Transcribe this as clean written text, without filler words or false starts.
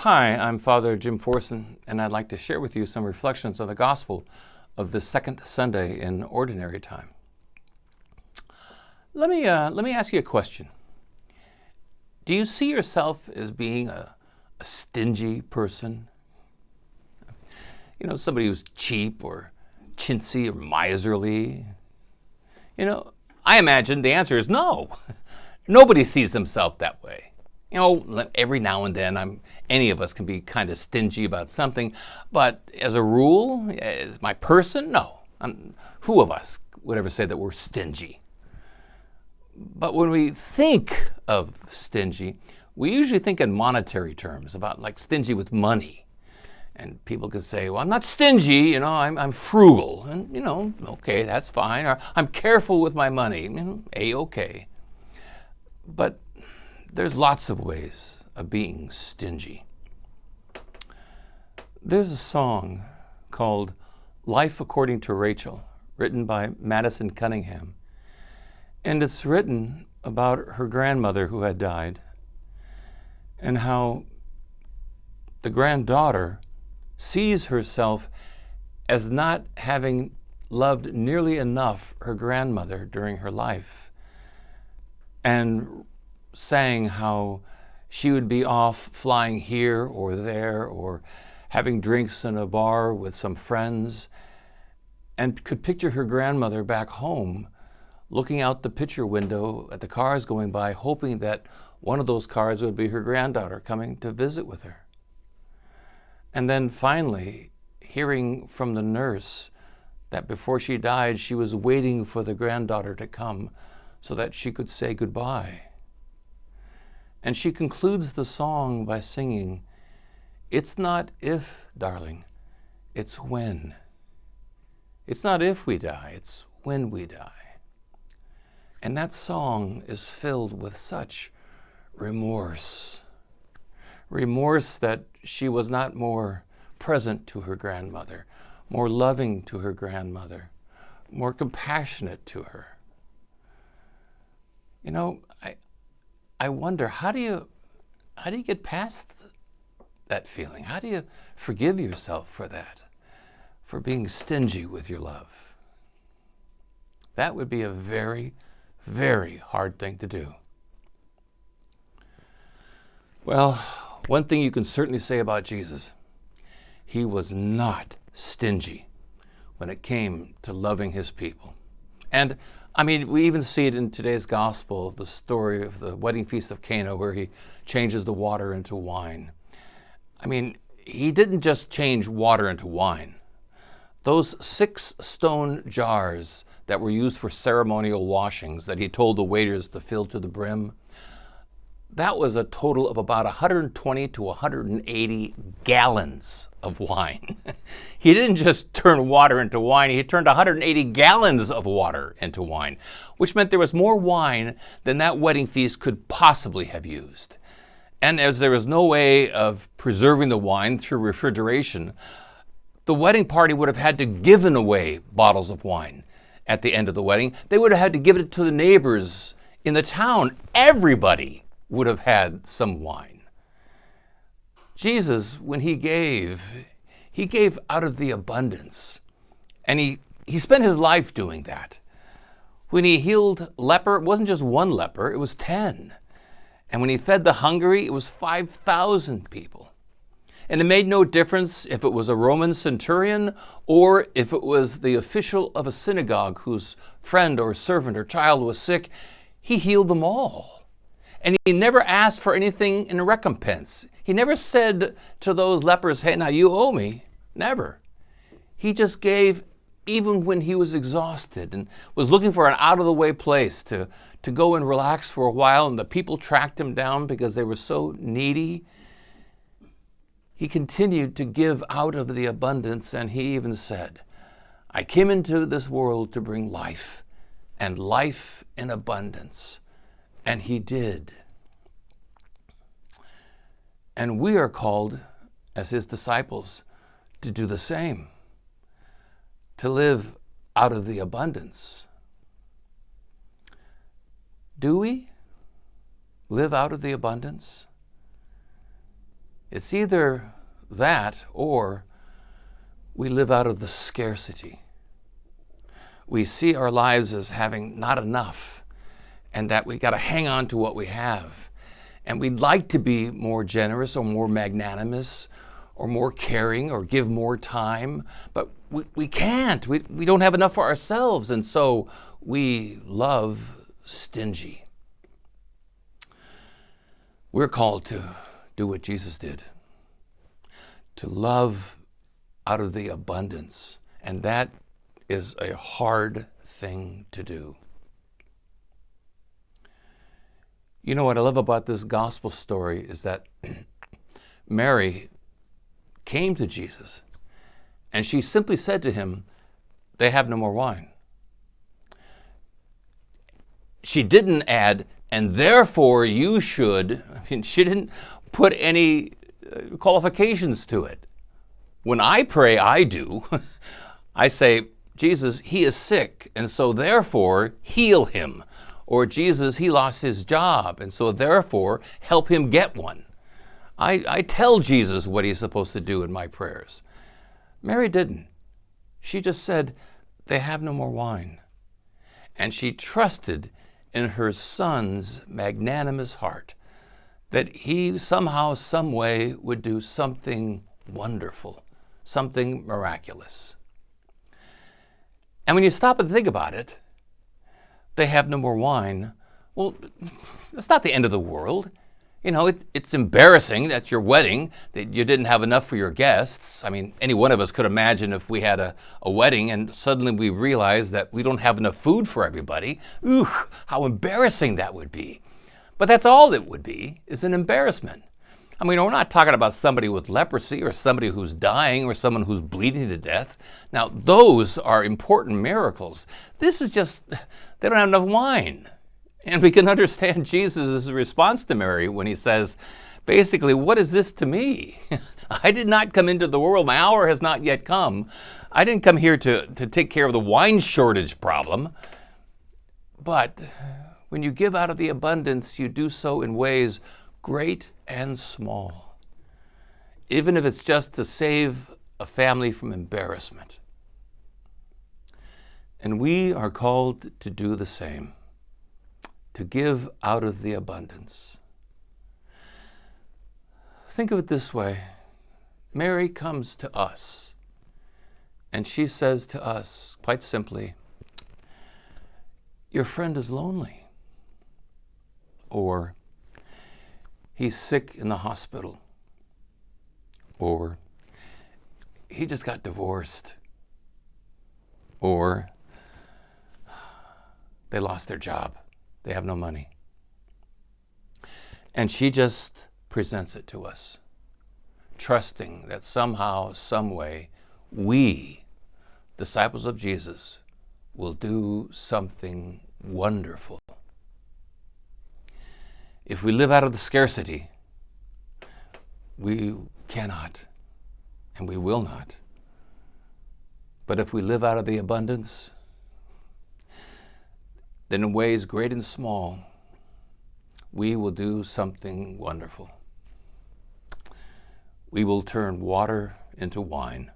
Hi, I'm Father Jim Forson, and I'd like to share with you some reflections on the Gospel of the second Sunday in Ordinary Time. Let me ask you a question. Do you see yourself as being a stingy person? Somebody who's cheap or chintzy or miserly? I imagine the answer is no. Nobody sees themselves that way. Every now and then, any of us can be kind of stingy about something, but as a rule, as my person, no. Who of us would ever say that we're stingy? But when we think of stingy, we usually think in monetary terms, about like stingy with money. And people could say, well, I'm not stingy, I'm frugal. And, okay, that's fine. Or I'm careful with my money, A-okay. But there's lots of ways of being stingy. There's a song called Life According to Rachel, written by Madison Cunningham. And it's written about her grandmother who had died, and how the granddaughter sees herself as not having loved nearly enough her grandmother during her life, and saying how she would be off flying here or there or having drinks in a bar with some friends, and could picture her grandmother back home looking out the picture window at the cars going by, hoping that one of those cars would be her granddaughter coming to visit with her. And then finally hearing from the nurse that before she died, she was waiting for the granddaughter to come so that she could say goodbye. And she concludes the song by singing, "It's not if, darling, it's when. It's not if we die, it's when we die." And that song is filled with such remorse. Remorse that she was not more present to her grandmother, more loving to her grandmother, more compassionate to her. I wonder, how do you get past that feeling? How do you forgive yourself for that, for being stingy with your love? That would be a very, very hard thing to do. Well, one thing you can certainly say about Jesus, he was not stingy when it came to loving his people. And we even see it in today's gospel, the story of the wedding feast of Cana, where he changes the water into wine. He didn't just change water into wine. Those 6 stone jars that were used for ceremonial washings that he told the waiters to fill to the brim, that was a total of about 120 to 180 gallons of wine. He didn't just turn water into wine, he turned 180 gallons of water into wine, which meant there was more wine than that wedding feast could possibly have used. And as there was no way of preserving the wine through refrigeration, the wedding party would have had to given away bottles of wine at the end of the wedding. They would have had to give it to the neighbors in the town. Everybody would have had some wine. Jesus, when he gave out of the abundance. And he spent his life doing that. When he healed leper, it wasn't just one leper, it was 10. And when he fed the hungry, it was 5,000 people. And it made no difference if it was a Roman centurion or if it was the official of a synagogue whose friend or servant or child was sick. He healed them all. And he never asked for anything in recompense. He never said to those lepers, hey, now you owe me. Never. He just gave even when he was exhausted and was looking for an out-of-the-way place to go and relax for a while, and the people tracked him down because they were so needy. He continued to give out of the abundance, and he even said, I came into this world to bring life, and life in abundance. And he did. And we are called, as his disciples, to do the same, to live out of the abundance. Do we live out of the abundance? It's either that or we live out of the scarcity. We see our lives as having not enough and that we got to hang on to what we have. And we'd like to be more generous or more magnanimous or more caring or give more time, but we can't. We don't have enough for ourselves, and so we love stingy. We're called to do what Jesus did, to love out of the abundance, and that is a hard thing to do. You know what I love about this gospel story is that Mary came to Jesus and she simply said to him, "They have no more wine." She didn't add, "and therefore you should." I mean, she didn't put any qualifications to it. When I pray, I do. I say, "Jesus, he is sick, and so therefore heal him." Or, "Jesus, he lost his job, and so therefore help him get one." I tell Jesus what he's supposed to do in my prayers. Mary didn't. She just said, "They have no more wine." And she trusted in her son's magnanimous heart that he somehow, some way would do something wonderful, something miraculous. And when you stop and think about it, they have no more wine. Well, it's not the end of the world. You know, it's embarrassing at your wedding that you didn't have enough for your guests. I mean, any one of us could imagine if we had a wedding and suddenly we realized that we don't have enough food for everybody. Ooh, how embarrassing that would be. But that's all it would be, is an embarrassment. I mean, we're not talking about somebody with leprosy or somebody who's dying or someone who's bleeding to death. Now, those are important miracles. This is just, they don't have enough wine. And we can understand Jesus' response to Mary when he says, basically, "What is this to me? I did not come into the world. My hour has not yet come. I didn't come here to take care of the wine shortage problem." But when you give out of the abundance, you do so in ways great and small, even if it's just to save a family from embarrassment. And we are called to do the same, to give out of the abundance. Think of it this way. Mary comes to us, and she says to us, quite simply, "Your friend is lonely," or "He's sick in the hospital," or "He just got divorced," or "They lost their job. They have no money." And she just presents it to us, trusting that somehow, some way, we, disciples of Jesus, will do something wonderful. If we live out of the scarcity, we cannot and we will not. But if we live out of the abundance, then in ways great and small, we will do something wonderful. We will turn water into wine.